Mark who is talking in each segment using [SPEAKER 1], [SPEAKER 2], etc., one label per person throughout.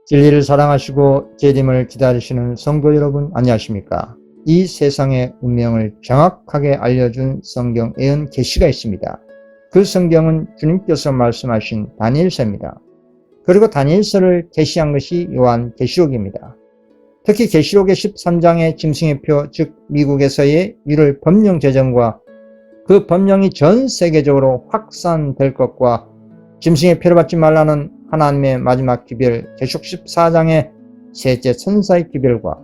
[SPEAKER 1] 진리를 사랑하시고 재림을 기다리시는 성도 여러분 안녕하십니까? 이 세상의 운명을 정확하게 알려준 성경 예언 계시가 있습니다. 그 성경은 주님께서 말씀하신 다니엘서입니다. 그리고 다니엘서를 계시한 것이 요한 계시록입니다. 특히 계시록의 13장의 짐승의 표, 즉 미국에서의 1월 법령 제정과 그 법령이 전 세계적으로 확산될 것과 짐승의 표를 받지 말라는 하나님의 마지막 기별 계시록 14장의 셋째 천사의 기별과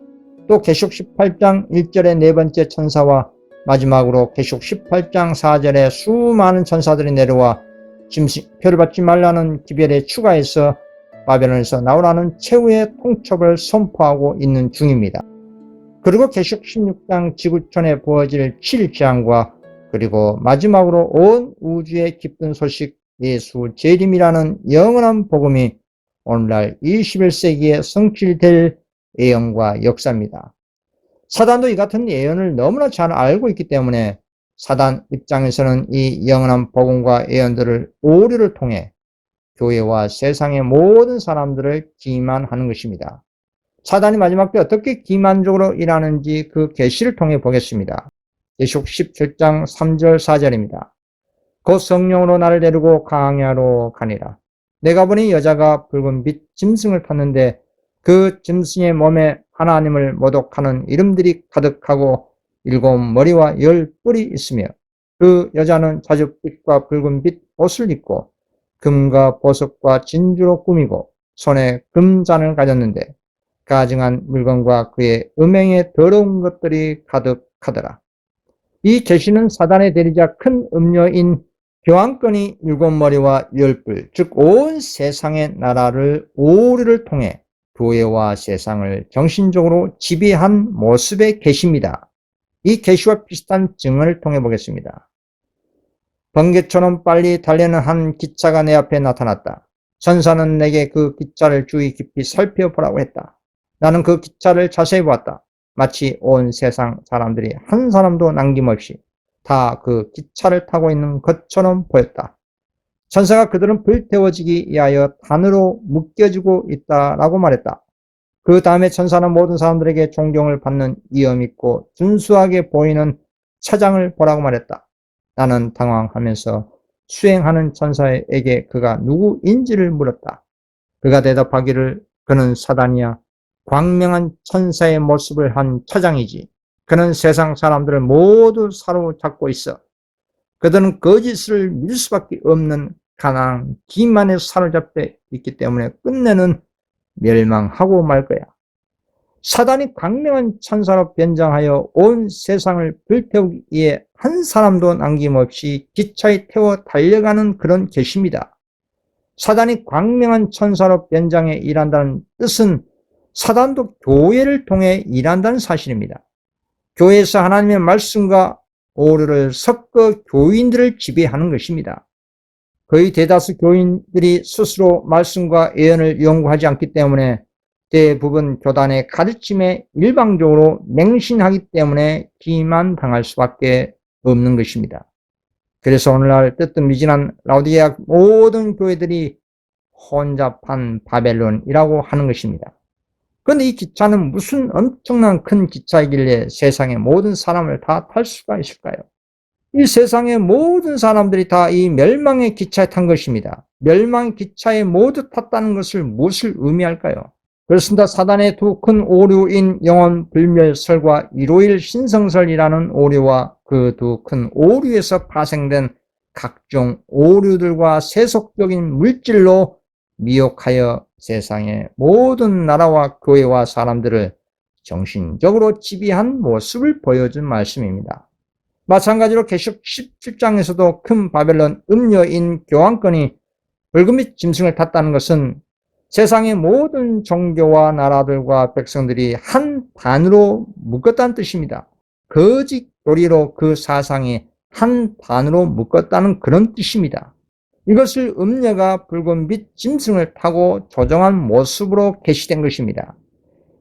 [SPEAKER 1] 또 계시록 18장 1절의 네 번째 천사와 마지막으로 계시록 18장 4절에 수많은 천사들이 내려와 짐승 표를 받지 말라는 기별에 추가해서 바벨론에서 나오라는 최후의 통첩을 선포하고 있는 중입니다. 그리고 계시록 16장 지구촌에 부어질 7재앙과 그리고 마지막으로 온 우주의 기쁜 소식 예수 재림이라는 영원한 복음이 오늘날 21세기에 성취될 예언과 역사입니다. 사단도 이 같은 예언을 너무나 잘 알고 있기 때문에 사단 입장에서는 이 영원한 복음과 예언들을 오류를 통해 교회와 세상의 모든 사람들을 기만하는 것입니다. 사단이 마지막 때 어떻게 기만적으로 일하는지 그 계시를 통해 보겠습니다. 계시록 17장 3절 4절입니다. 곧 성령으로 나를 데리고 광야로 가니라. 내가 보니 여자가 붉은 빛 짐승을 탔는데 그 짐승의 몸에 하나님을 모독하는 이름들이 가득하고 7 머리와 10 뿔이 있으며 그 여자는 자줏빛과 붉은 빛 옷을 입고 금과 보석과 진주로 꾸미고 손에 금잔을 가졌는데 가증한 물건과 그의 음행에 더러운 것들이 가득하더라. 이 계시는 사단의 대리자 큰 음녀인 교황권이 7 머리와 10 뿔, 즉 온 세상의 나라를 오류를 통해 교회와 세상을 정신적으로 지배한 모습의 계시입니다. 이 계시와 비슷한 증언을 통해 보겠습니다. 번개처럼 빨리 달리는 한 기차가 내 앞에 나타났다. 천사는 내게 그 기차를 주의 깊이 살펴보라고 했다. 나는 그 기차를 자세히 보았다. 마치 온 세상 사람들이 한 사람도 남김없이 다 그 기차를 타고 있는 것처럼 보였다. 천사가 그들은 불태워지기 위하여 단으로 묶여지고 있다라고 말했다. 그 다음에 천사는 모든 사람들에게 존경을 받는 위엄 있고 준수하게 보이는 차장을 보라고 말했다. 나는 당황하면서 수행하는 천사에게 그가 누구인지를 물었다. 그가 대답하기를 그는 사단이야. 광명한 천사의 모습을 한 차장이지. 그는 세상 사람들을 모두 사로잡고 있어. 그들은 거짓을 믿을 수밖에 없는 가난, 기만에 사로잡혀 있기 때문에 끝내는 멸망하고 말 거야. 사단이 광명한 천사로 변장하여 온 세상을 불태우기 위해 한 사람도 남김없이 기차에 태워 달려가는 그런 계시입니다. 사단이 광명한 천사로 변장해 일한다는 뜻은 사단도 교회를 통해 일한다는 사실입니다. 교회에서 하나님의 말씀과 오류를 섞어 교인들을 지배하는 것입니다. 거의 대다수 교인들이 스스로 말씀과 예언을 연구하지 않기 때문에 대부분 교단의 가르침에 일방적으로 맹신하기 때문에 기만당할 수밖에 없는 것입니다. 그래서 오늘날 뜨뜻미진한 라오디게아 모든 교회들이 혼잡한 바벨론이라고 하는 것입니다. 그런데 이 기차는 무슨 엄청난 큰 기차이길래 세상의 모든 사람을 다 탈 수가 있을까요? 이 세상의 모든 사람들이 다 이 멸망의 기차에 탄 것입니다. 멸망의 기차에 모두 탔다는 것을 무엇을 의미할까요? 그렇습니다. 사단의 두 큰 오류인 영원 불멸설과 일요일 신성설이라는 오류와 그 두 큰 오류에서 파생된 각종 오류들과 세속적인 물질로 미혹하여 세상의 모든 나라와 교회와 사람들을 정신적으로 지배한 모습을 보여준 말씀입니다. 마찬가지로 계시록 17장에서도 큰 바벨론 음녀인 교황권이 붉은빛 짐승을 탔다는 것은 세상의 모든 종교와 나라들과 백성들이 한 단으로 묶었다는 뜻입니다. 거짓 교리로 그 사상이 한 단으로 묶었다는 그런 뜻입니다. 이것을 음녀가 붉은빛 짐승을 타고 조종한 모습으로 계시된 것입니다.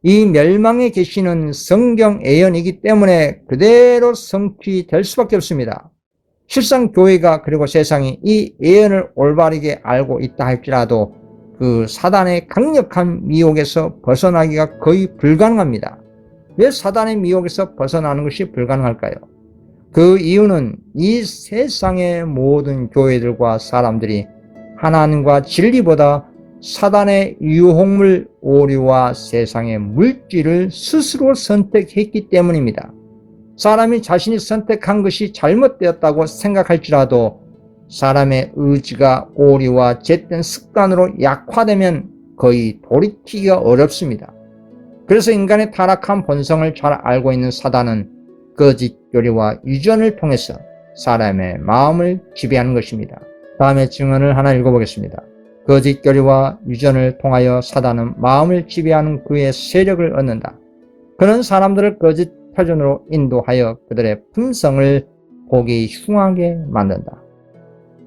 [SPEAKER 1] 이 멸망의 계시는 성경 예언이기 때문에 그대로 성취될 수밖에 없습니다. 실상 교회가 그리고 세상이 이 예언을 올바르게 알고 있다 할지라도 그 사단의 강력한 미혹에서 벗어나기가 거의 불가능합니다. 왜 사단의 미혹에서 벗어나는 것이 불가능할까요? 그 이유는 이 세상의 모든 교회들과 사람들이 하나님과 진리보다 사단의 유혹물 오류와 세상의 물질을 스스로 선택했기 때문입니다. 사람이 자신이 선택한 것이 잘못되었다고 생각할지라도 사람의 의지가 오류와 잿된 습관으로 약화되면 거의 돌이키기가 어렵습니다. 그래서 인간의 타락한 본성을 잘 알고 있는 사단은 거짓 교리와 유전을 통해서 사람의 마음을 지배하는 것입니다. 다음에 증언을 하나 읽어보겠습니다. 거짓 교리와 유전을 통하여 사단은 마음을 지배하는 그의 세력을 얻는다. 그는 사람들을 거짓 표준으로 인도하여 그들의 품성을 보기 흉하게 만든다.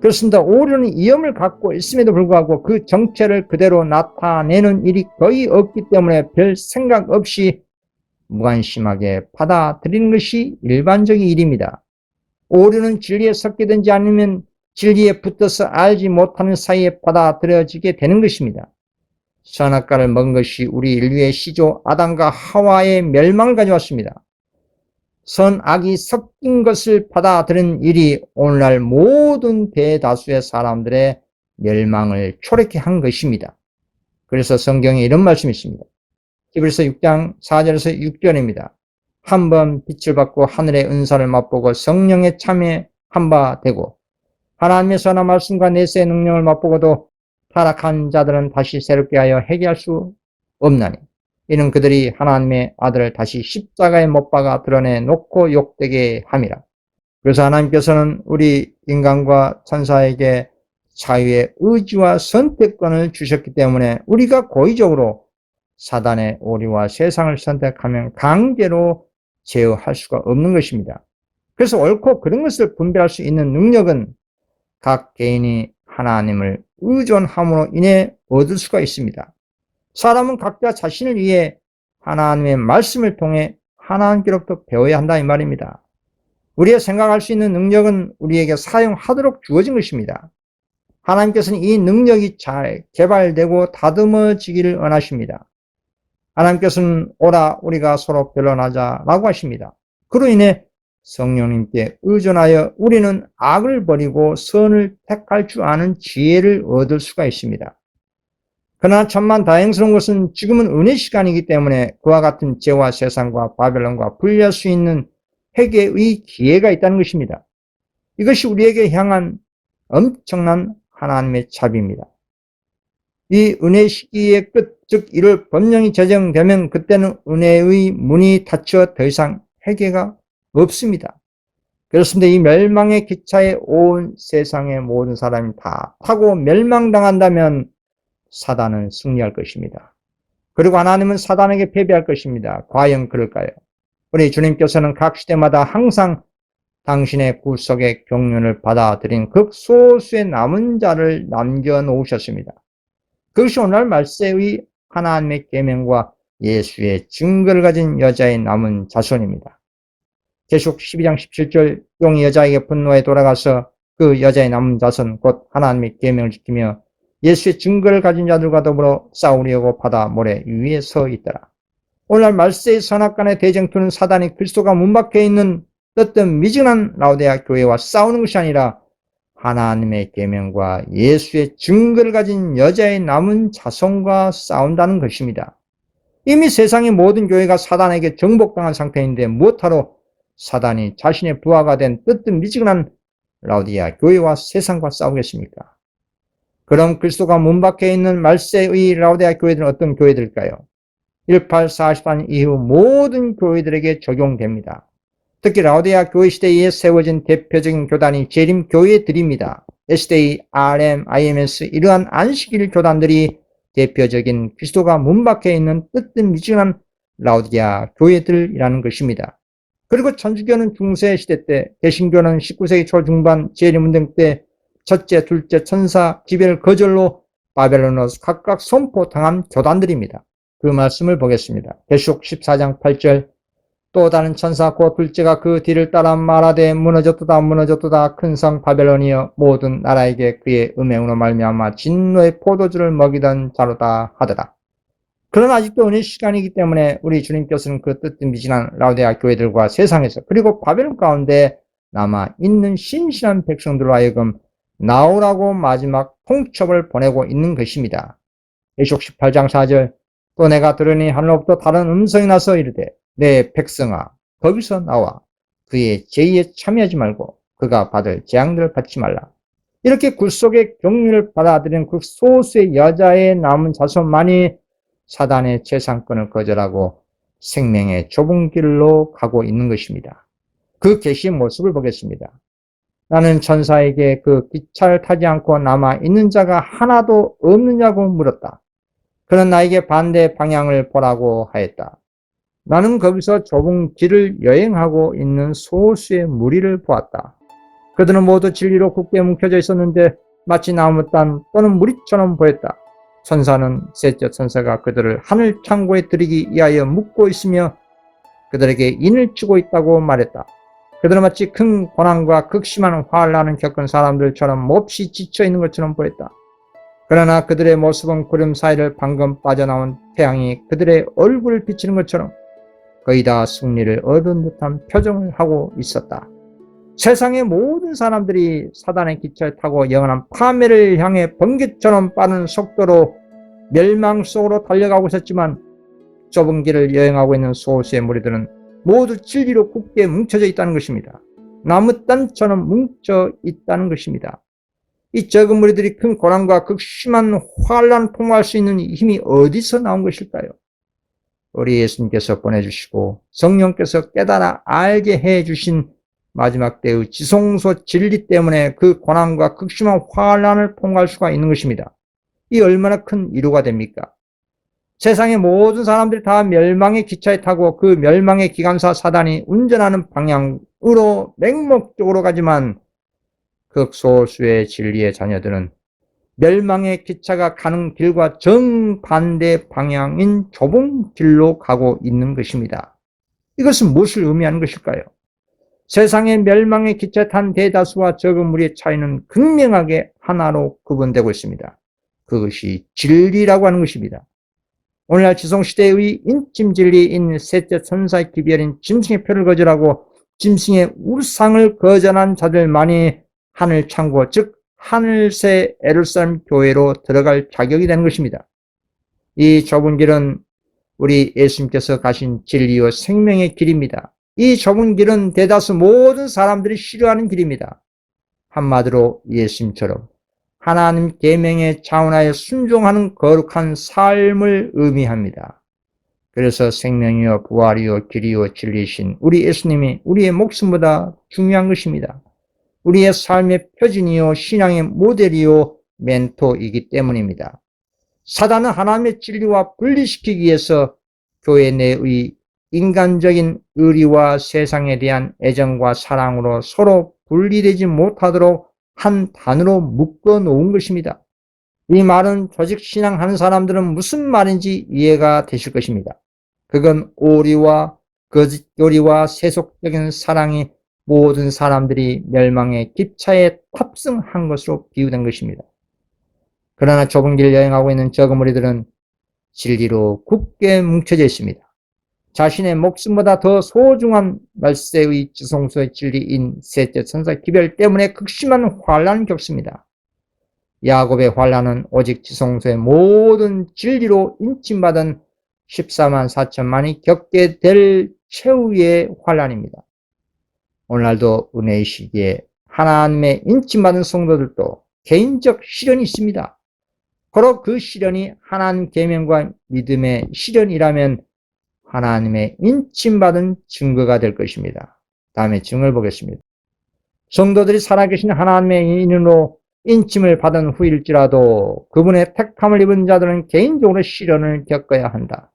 [SPEAKER 1] 그렇습니다. 오류는 위험을 갖고 있음에도 불구하고 그 정체를 그대로 나타내는 일이 거의 없기 때문에 별 생각 없이 무관심하게 받아들이는 것이 일반적인 일입니다. 오류는 진리에 섞이든지 아니면 진리에 붙어서 알지 못하는 사이에 받아들여지게 되는 것입니다. 선악과를 먹은 것이 우리 인류의 시조 아담과 하와의 멸망을 가져왔습니다. 선악이 섞인 것을 받아들이는 일이 오늘날 모든 대다수의 사람들의 멸망을 초래케 한 것입니다. 그래서 성경에 이런 말씀이 있습니다. 히브리서 6장 4절에서 6절입니다. 한번 빛을 받고 하늘의 은사를 맛보고 성령에 참여한 바 되고 하나님의 선한 말씀과 내세의 능력을 맛보고도 타락한 자들은 다시 새롭게 하여 회개할 수 없나니 이는 그들이 하나님의 아들을 다시 십자가에 못 박아 드러내놓고 욕되게 함이라. 그래서 하나님께서는 우리 인간과 천사에게 자유의 의지와 선택권을 주셨기 때문에 우리가 고의적으로 사단의 오류와 세상을 선택하면 강제로 제어할 수가 없는 것입니다. 그래서 옳고 그런 것을 분별할 수 있는 능력은 각 개인이 하나님을 의존함으로 인해 얻을 수가 있습니다. 사람은 각자 자신을 위해 하나님의 말씀을 통해 하나님께로부터 배워야 한다 이 말입니다. 우리가 생각할 수 있는 능력은 우리에게 사용하도록 주어진 것입니다. 하나님께서는 이 능력이 잘 개발되고 다듬어지기를 원하십니다. 하나님께서는 오라 우리가 서로 변론하자라고 하십니다. 그로 인해 성령님께 의존하여 우리는 악을 버리고 선을 택할 줄 아는 지혜를 얻을 수가 있습니다. 그러나 천만 다행스러운 것은 지금은 은혜 시간이기 때문에 그와 같은 죄와 세상과 바벨론과 분리할 수 있는 회개의 기회가 있다는 것입니다. 이것이 우리에게 향한 엄청난 하나님의 자비입니다. 이 은혜 시기의 끝, 즉 1월 법령이 제정되면 그때는 은혜의 문이 닫혀 더 이상 회개가 없습니다. 그렇습니다. 이 멸망의 기차에 온 세상의 모든 사람이 다 타고 멸망당한다면 사단은 승리할 것입니다. 그리고 하나님은 사단에게 패배할 것입니다. 과연 그럴까요? 우리 주님께서는 각 시대마다 항상 당신의 구속의 경륜을 받아들인 극소수의 남은 자를 남겨놓으셨습니다. 그것이 오늘 말세의 하나님의 계명과 예수의 증거를 가진 여자의 남은 자손입니다. 계시록 12장 17절 용이 여자에게 분노해 돌아가서 그 여자의 남은 자손 곧 하나님의 계명을 지키며 예수의 증거를 가진 자들과 더불어 싸우려고 바다 모래 위에 서 있더라. 오늘날 말세의 선악간의 대쟁투는 사단이 그리스도가 문 밖에 있는 어떤 미진한 라오디게아 교회와 싸우는 것이 아니라 하나님의 계명과 예수의 증거를 가진 여자의 남은 자손과 싸운다는 것입니다. 이미 세상의 모든 교회가 사단에게 정복당한 상태인데 무엇하러 사단이 자신의 부하가 된 뜨뜻미지근한 라오디게아 교회와 세상과 싸우겠습니까? 그럼 그리스도가 문 밖에 있는 말세의 라오디게아 교회들은 어떤 교회들일까요? 1844년 이후 모든 교회들에게 적용됩니다. 특히 라오디게아 교회 시대에 세워진 대표적인 교단이 재림교회들입니다. SDA, RM, IMS 이러한 안식일 교단들이 대표적인 그리스도가 문 밖에 있는 뜨뜻미지근한 라오디게아 교회들이라는 것입니다. 그리고 천주교는 중세시대 때, 개신교는 19세기 초중반 재림운동 때 첫째, 둘째 천사 기별 거절로 바벨론으로 각각 선포당한 교단들입니다. 그 말씀을 보겠습니다. 계시록 14장 8절 또 다른 천사 곧 둘째가 그 뒤를 따라 말하되 무너졌도다 무너졌도다 큰 성 바벨론이여 모든 나라에게 그의 음행으로 말미암아 진노의 포도주를 먹이던 자로다 하더라. 그러나 아직도 은혜 시간이기 때문에 우리 주님께서는 그 뜻미진한 라오디게아 교회들과 세상에서 그리고 바벨론 가운데 남아 있는 신실한 백성들로 하여금 나오라고 마지막 통첩을 보내고 있는 것입니다. 계시록 18장 4절 또 내가 들으니 하늘로부터 다른 음성이 나서 이르되 내 백성아 거기서 나와 그의 제의에 참여하지 말고 그가 받을 재앙들을 받지 말라. 이렇게 굴속의 격리를 받아들인 그 소수의 여자의 남은 자손만이 사단의 재산권을 거절하고 생명의 좁은 길로 가고 있는 것입니다. 그 계시의 모습을 보겠습니다. 나는 천사에게 그 기차를 타지 않고 남아 있는 자가 하나도 없느냐고 물었다. 그는 나에게 반대 방향을 보라고 하였다. 나는 거기서 좁은 길을 여행하고 있는 소수의 무리를 보았다. 그들은 모두 진리로 굳게 뭉쳐져 있었는데 마치 나무단 또는 무리처럼 보였다. 천사는 셋째 천사가 그들을 하늘 창고에 들이기 위하여 묶고 있으며 그들에게 인을 치고 있다고 말했다. 그들은 마치 큰 고난과 극심한 환난을 겪은 사람들처럼 몹시 지쳐있는 것처럼 보였다. 그러나 그들의 모습은 구름 사이를 방금 빠져나온 태양이 그들의 얼굴을 비치는 것처럼 거의 다 승리를 얻은 듯한 표정을 하고 있었다. 세상의 모든 사람들이 사단의 기차에 타고 영원한 파멸을 향해 번개처럼 빠른 속도로 멸망 속으로 달려가고 있었지만 좁은 길을 여행하고 있는 소수의 무리들은 모두 진리로 굳게 뭉쳐져 있다는 것입니다. 나무단처럼 뭉쳐 있다는 것입니다. 이 적은 무리들이 큰 고난과 극심한 환난을 통과할 수 있는 힘이 어디서 나온 것일까요? 우리 예수님께서 보내주시고 성령께서 깨달아 알게 해주신 마지막 때의 지성소 진리 때문에 그 고난과 극심한 환난을 통과할 수가 있는 것입니다. 이 얼마나 큰 위로가 됩니까? 세상의 모든 사람들이 다 멸망의 기차에 타고 그 멸망의 기관사 사단이 운전하는 방향으로 맹목적으로 가지만 극소수의 진리의 자녀들은 멸망의 기차가 가는 길과 정반대 방향인 좁은 길로 가고 있는 것입니다. 이것은 무엇을 의미하는 것일까요? 세상의 멸망의 기차에 탄 대다수와 적은 무리의 차이는 극명하게 하나로 구분되고 있습니다. 그것이 진리라고 하는 것입니다. 오늘날 지성시대의 인침진리인 셋째 천사의 기별인 짐승의 표를 거절하고 짐승의 우상을 거절한 자들만이 하늘 창고 즉 하늘새 예루살렘 교회로 들어갈 자격이 되는 것입니다. 이 좁은 길은 우리 예수님께서 가신 진리와 생명의 길입니다. 이 좁은 길은 대다수 모든 사람들이 싫어하는 길입니다. 한마디로 예수님처럼 하나님 계명에 자원하여 순종하는 거룩한 삶을 의미합니다. 그래서 생명이요 부활이요 길이요 진리이신 우리 예수님이 우리의 목숨보다 중요한 것입니다. 우리의 삶의 표준이요 신앙의 모델이요 멘토이기 때문입니다. 사단은 하나님의 진리와 분리시키기 위해서 교회 내의 인간적인 의리와 세상에 대한 애정과 사랑으로 서로 분리되지 못하도록 한 단어로 묶어 놓은 것입니다. 이 말은 조직신앙하는 사람들은 무슨 말인지 이해가 되실 것입니다. 그건 오리와 거짓교리와 세속적인 사랑이 모든 사람들이 멸망의 기차에 탑승한 것으로 비유된 것입니다. 그러나 좁은 길 여행하고 있는 적은 무리들은 진리로 굳게 뭉쳐져 있습니다. 자신의 목숨보다 더 소중한 말세의 지성소의 진리인 셋째 천사 기별 때문에 극심한 환난을 겪습니다. 야곱의 환난은 오직 지성소의 모든 진리로 인침받은 14만 4천만이 겪게 될 최후의 환난입니다. 오늘날도 은혜의 시기에 하나님의 인침받은 성도들도 개인적 시련이 있습니다. 바로 그 시련이 하나님 계명과 믿음의 시련이라면 하나님의 인침받은 증거가 될 것입니다. 다음에 증을 보겠습니다. 성도들이 살아계신 하나님의 인으로 인침을 받은 후일지라도 그분의 택함을 입은 자들은 개인적으로 시련을 겪어야 한다.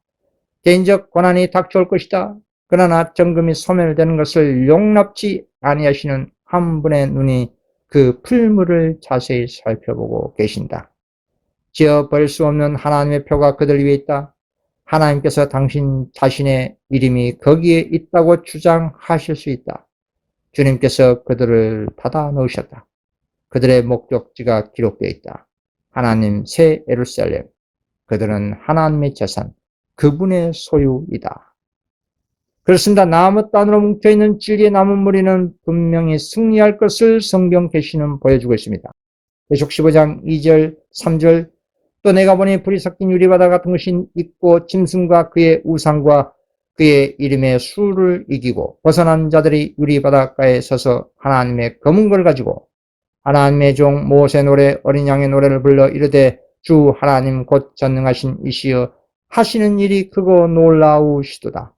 [SPEAKER 1] 개인적 고난이 닥쳐올 것이다. 그러나 정금이 소멸되는 것을 용납치 아니하시는 한 분의 눈이 그 풀물을 자세히 살펴보고 계신다. 지어버릴 수 없는 하나님의 표가 그들 위에 있다. 하나님께서 당신 자신의 이름이 거기에 있다고 주장하실 수 있다. 주님께서 그들을 닫아 넣으셨다. 그들의 목적지가 기록되어 있다. 하나님 새 예루살렘. 그들은 하나님의 재산, 그분의 소유이다. 그렇습니다. 나무 단으로 뭉쳐있는 진리의 나무 무리는 분명히 승리할 것을 성경 계시는 보여주고 있습니다. 계속 15장 2절, 3절 또 내가 보니 불이 섞인 유리바다 같은 것이 있고 짐승과 그의 우상과 그의 이름의 수를 이기고 벗어난 자들이 유리바닷가에 서서 하나님의 검은 걸 가지고 하나님의 종 모세 노래 어린 양의 노래를 불러 이르되 주 하나님 곧 전능하신 이시여 하시는 일이 크고 놀라우시도다.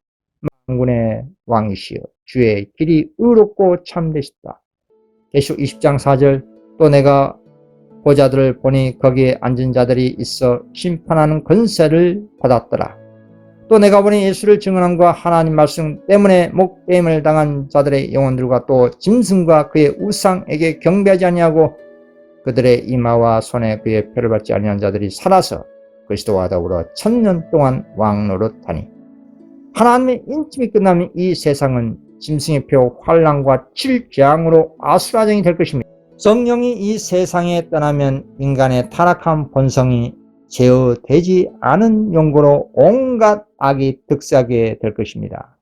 [SPEAKER 1] 만군의 왕이시여 주의 길이 의롭고 참되시다. 계시록 20장 4절 또 내가 보자들을 보니 거기에 앉은 자들이 있어 심판하는 권세를 받았더라. 또 내가 보니 예수를 증언함과 하나님 말씀 때문에 목배임을 당한 자들의 영혼들과 또 짐승과 그의 우상에게 경배하지 아니하고 그들의 이마와 손에 그의 표를 받지 아니한 자들이 살아서 그리스도와 더불어 1000년 동안 왕노릇하니 하나님의 인침이 끝나면 이 세상은 짐승의 표 환란과 칠재앙으로 아수라장이 될 것입니다. 성령이 이 세상에 떠나면 인간의 타락한 본성이 제어되지 않은 용고로 온갖 악이 득세하게 될 것입니다.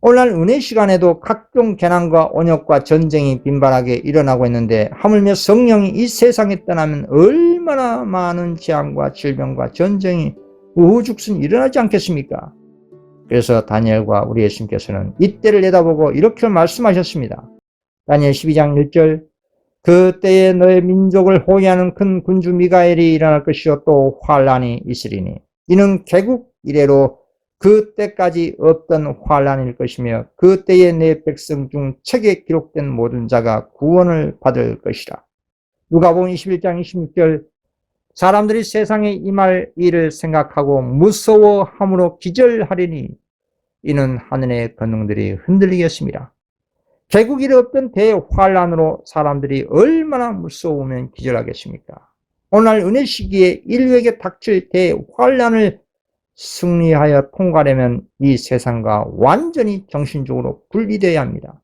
[SPEAKER 1] 오늘날 은혜 시간에도 각종 재난과 온역과 전쟁이 빈발하게 일어나고 있는데 하물며 성령이 이 세상에 떠나면 얼마나 많은 재앙과 질병과 전쟁이 우후죽순 일어나지 않겠습니까? 그래서 다니엘과 우리 예수님께서는 이때를 내다보고 이렇게 말씀하셨습니다. 다니엘 12장 1절 그때에 너의 민족을 호위하는 큰 군주 미가엘이 일어날 것이요 또 환란이 있으리니 이는 개국 이래로 그때까지 없던 환란일 것이며 그때에 내 백성 중 책에 기록된 모든 자가 구원을 받을 것이라. 누가복음 21장 26절 사람들이 세상에 임할 일을 생각하고 무서워함으로 기절하리니 이는 하늘의 권능들이 흔들리겠습니다. 개국 이래 없던 대환란으로 사람들이 얼마나 무서우면 기절하겠습니까? 오늘 은혜 시기에 인류에게 닥칠 대환란을 승리하여 통과하려면 이 세상과 완전히 정신적으로 분리되어야 합니다.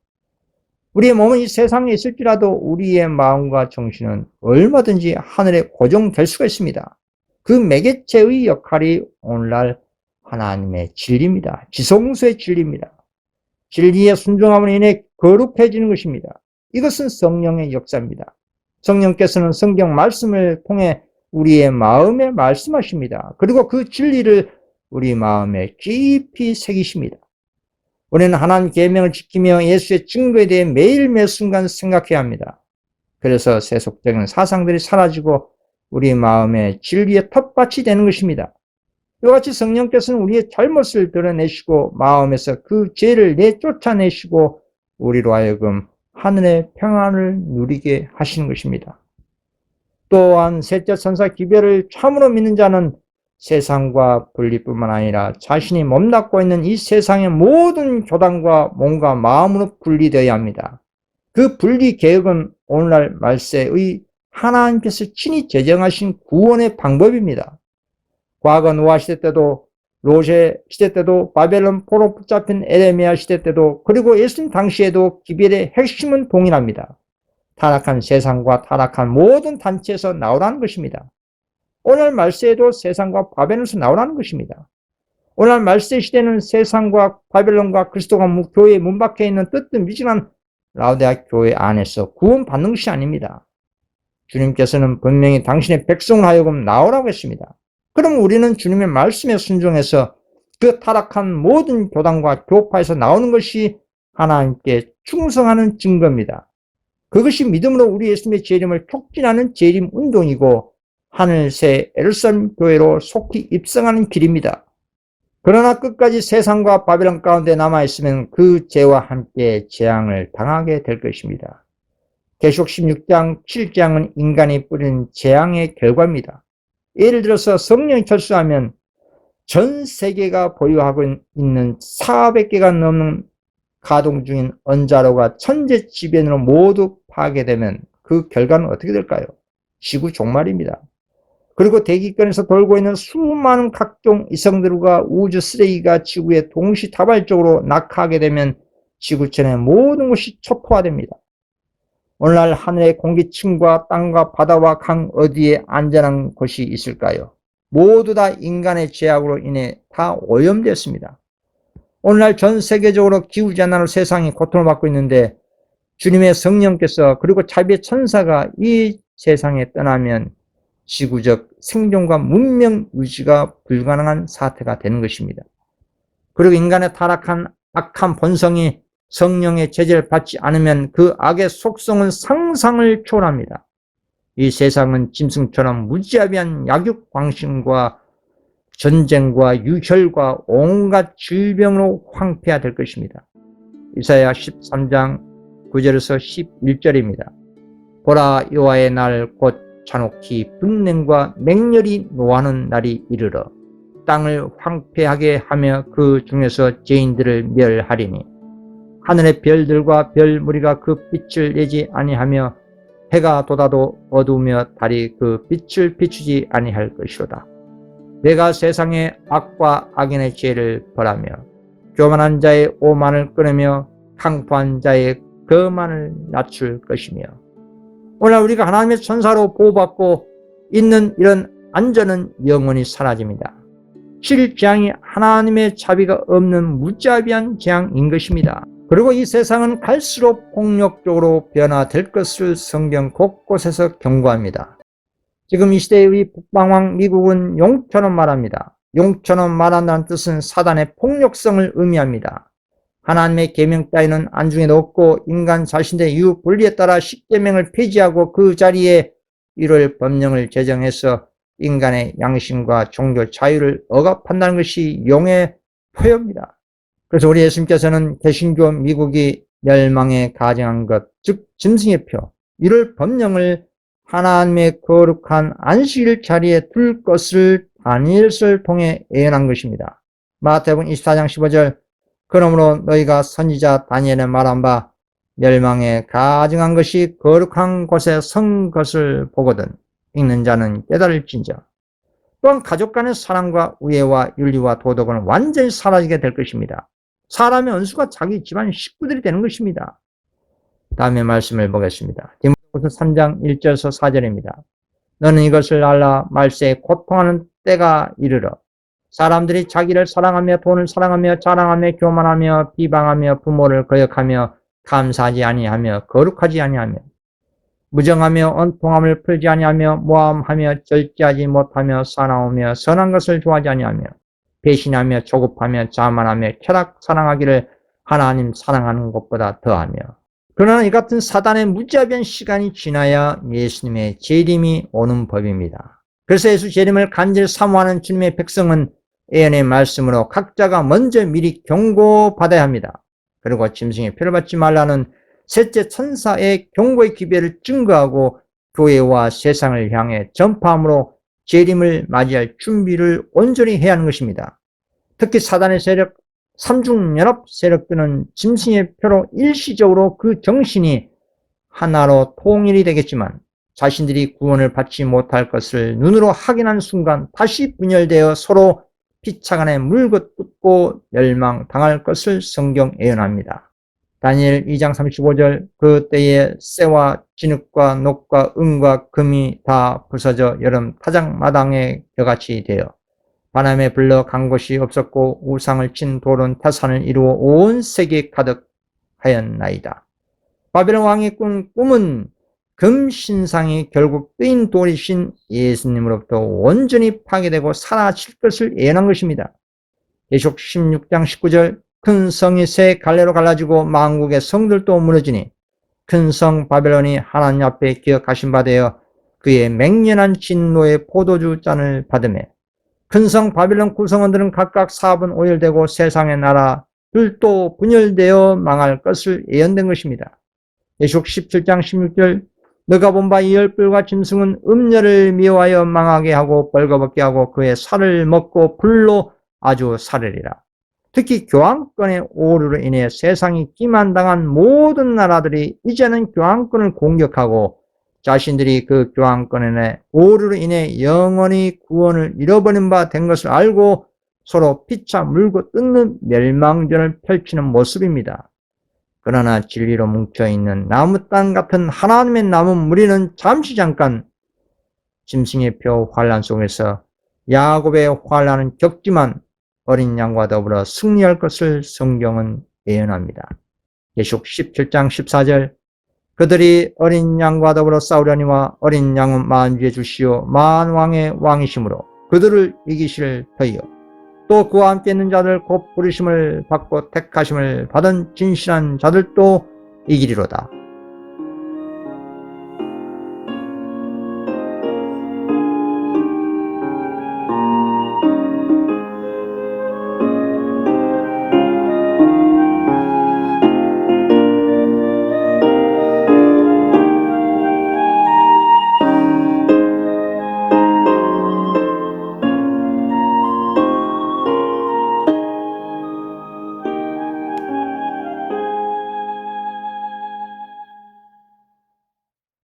[SPEAKER 1] 우리의 몸은 이 세상에 있을지라도 우리의 마음과 정신은 얼마든지 하늘에 고정될 수가 있습니다. 그 매개체의 역할이 오늘날 하나님의 진리입니다. 지성소의 진리입니다. 진리에 순종함으로 인해 거룩해지는 것입니다. 이것은 성령의 역사입니다. 성령께서는 성경 말씀을 통해 우리의 마음에 말씀하십니다. 그리고 그 진리를 우리 마음에 깊이 새기십니다. 우리는 하나님 계명을 지키며 예수의 증거에 대해 매일 매 순간 생각해야 합니다. 그래서 세속적인 사상들이 사라지고 우리 마음에 진리의 텃밭이 되는 것입니다. 이와 같이 성령께서는 우리의 잘못을 드러내시고 마음에서 그 죄를 내쫓아내시고 우리로 하여금 하늘의 평안을 누리게 하시는 것입니다. 또한 셋째 천사 기별을 참으로 믿는 자는 세상과 분리뿐만 아니라 자신이 몸담고 있는 이 세상의 모든 교단과 몸과 마음으로 분리되어야 합니다. 그 분리 개혁은 오늘날 말세의 하나님께서 친히 제정하신 구원의 방법입니다. 과거 노아 시대 때도 로제 시대 때도 바벨론 포로 붙잡힌 에레미야 시대 때도 그리고 예수님 당시에도 기별의 핵심은 동일합니다. 타락한 세상과 타락한 모든 단체에서 나오라는 것입니다. 오늘 말세에도 세상과 바벨론에서 나오라는 것입니다. 오늘 말세 시대는 세상과 바벨론과 그리스도가 교회의 문 밖에 있는 뜨뜻미진한 라오디아 교회 안에서 구원받는 것이 아닙니다. 주님께서는 분명히 당신의 백성을 하여금 나오라고 했습니다. 그럼 우리는 주님의 말씀에 순종해서 그 타락한 모든 교단과 교파에서 나오는 것이 하나님께 충성하는 증거입니다. 그것이 믿음으로 우리 예수님의 재림을 촉진하는 재림 운동이고 하늘새 예루살렘 교회로 속히 입성하는 길입니다. 그러나 끝까지 세상과 바벨론 가운데 남아있으면 그 죄와 함께 재앙을 당하게 될 것입니다. 계시록 16장, 7장은 인간이 뿌린 재앙의 결과입니다. 예를 들어서 성령이 철수하면 전 세계가 보유하고 있는 400개가 넘는 가동 중인 언자로가 천재지변으로 모두 파괴되면 그 결과는 어떻게 될까요? 지구 종말입니다. 그리고 대기권에서 돌고 있는 수많은 각종 이성들과 우주 쓰레기가 지구에 동시다발적으로 낙하하게 되면 지구촌의 모든 곳이 초토화됩니다. 오늘날 하늘의 공기층과 땅과 바다와 강 어디에 안전한 곳이 있을까요? 모두 다 인간의 죄악으로 인해 다 오염되었습니다. 오늘날 전 세계적으로 기후재난으로 세상이 고통을 받고 있는데 주님의 성령께서 그리고 자비의 천사가 이 세상에 떠나면 지구적 생존과 문명 유지가 불가능한 사태가 되는 것입니다. 그리고 인간의 타락한 악한 본성이 성령의 제재를 받지 않으면 그 악의 속성은 상상을 초월합니다. 이 세상은 짐승처럼 무지아비한 약육광신과 전쟁과 유혈과 온갖 질병으로 황폐화될 것입니다. 이사야 13장 9절에서 11절입니다. 보라, 여호와의 날 곧 잔혹히 분냉과 맹렬히 노하는 날이 이르러 땅을 황폐하게 하며 그 중에서 죄인들을 멸하리니 하늘의 별들과 별 무리가 그 빛을 내지 아니하며 해가 돋아도 어두우며 달이 그 빛을 비추지 아니할 것이로다. 내가 세상의 악과 악인의 죄를 벌하며 교만한 자의 오만을 끊으며 강포한 자의 거만을 낮출 것이며. 오늘 우리가 하나님의 천사로 보호받고 있는 이런 안전은 영원히 사라집니다. 실재앙이 하나님의 자비가 없는 무자비한 재앙인 것입니다. 그리고 이 세상은 갈수록 폭력적으로 변화될 것을 성경 곳곳에서 경고합니다. 지금 이 시대의 북방왕 미국은 용처럼 말합니다. 용처럼 말한다는 뜻은 사단의 폭력성을 의미합니다. 하나님의 계명 따위는 안중에도 없고 인간 자신의 이유 분리에 따라 십계명을 폐지하고 그 자리에 1월 법령을 제정해서 인간의 양심과 종교 자유를 억압한다는 것이 용의 표현입니다. 그래서 우리 예수님께서는 개신교 미국이 멸망에 가증한 것, 즉 짐승의 표, 1월 법령을 하나님의 거룩한 안식일 자리에 둘 것을 다니엘서를 통해 예언한 것입니다. 마태복음 24장 15절, 그러므로 너희가 선지자 다니엘의 말한 바 멸망에 가증한 것이 거룩한 곳에 선 것을 보거든 읽는 자는 깨달을진저. 또한 가족 간의 사랑과 우애와 윤리와 도덕은 완전히 사라지게 될 것입니다. 사람의 원수가 자기 집안 식구들이 되는 것입니다. 다음에 말씀을 보겠습니다. 디모데후서 3장 1절에서 4절입니다. 너는 이것을 알라. 말세에 고통하는 때가 이르러 사람들이 자기를 사랑하며 돈을 사랑하며 자랑하며 교만하며 비방하며 부모를 거역하며 감사하지 아니하며 거룩하지 아니하며 무정하며 언통함을 풀지 아니하며 모함하며 절제하지 못하며 사나우며 선한 것을 좋아하지 아니하며 배신하며 조급하며 자만하며 쾌락 사랑하기를 하나님 사랑하는 것보다 더하며. 그러나 이 같은 사단의 무자비한 시간이 지나야 예수님의 재림이 오는 법입니다. 그래서 예수 재림을 간절히 사모하는 주님의 백성은 예언의 말씀으로 각자가 먼저 미리 경고받아야 합니다. 그리고 짐승의 표를 받지 말라는 셋째 천사의 경고의 기별을 증거하고 교회와 세상을 향해 전파함으로 재림을 맞이할 준비를 온전히 해야 하는 것입니다. 특히 사단의 세력, 삼중연합 세력들은 짐승의 표로 일시적으로 그 정신이 하나로 통일이 되겠지만 자신들이 구원을 받지 못할 것을 눈으로 확인한 순간 다시 분열되어 서로 피차간에 물고 멸망당할 것을 성경 예언합니다. 다니엘 2장 35절, 그때에 쇠와 진흙과 녹과 은과 금이 다 부서져 여름 타작마당에 겨같이 되어 바람에 불러 간 곳이 없었고 우상을 친 돌은 태산을 이루어 온 세계에 가득하였나이다. 바벨론 왕이 꾼 꿈은 금신상이 결국 뜨인 돌이신 예수님으로부터 온전히 파괴되고 사라질 것을 예언한 것입니다. 계시록 16장 19절, 큰 성이 새 갈래로 갈라지고 만국의 성들도 무너지니 큰 성 바벨론이 하나님 앞에 기억하신 바 되어 그의 맹렬한 진노의 포도주 잔을 받으매 큰 성 바벨론 구성원들은 각각 4분 오열되고 세상의 나라들도 분열되어 망할 것을 예언된 것입니다. 계시록 17장 16절, 너가 본 바 이 열불과 짐승은 음녀를 미워하여 망하게 하고 벌거벗게 하고 그의 살을 먹고 불로 아주 살으리라. 특히 교황권의 오류로 인해 세상이 기만당한 모든 나라들이 이제는 교황권을 공격하고 자신들이 그 교환권에 오류로 인해 영원히 구원을 잃어버린 바 된 것을 알고 서로 피차 물고 뜯는 멸망전을 펼치는 모습입니다. 그러나 진리로 뭉쳐있는 나무땅 같은 하나님의 남은 무리는 잠시 잠깐 짐승의 표 환란 속에서 야곱의 환란은 겪지만 어린 양과 더불어 승리할 것을 성경은 예언합니다. 계시록 17장 14절 그들이 어린 양과 더불어 싸우려니와 어린 양은 만주의 주시오 만왕의 왕이시므로 그들을 이기실 터이요 또 그와 함께 있는 자들 곧 부르심을 받고 택하심을 받은 진실한 자들도 이기리로다.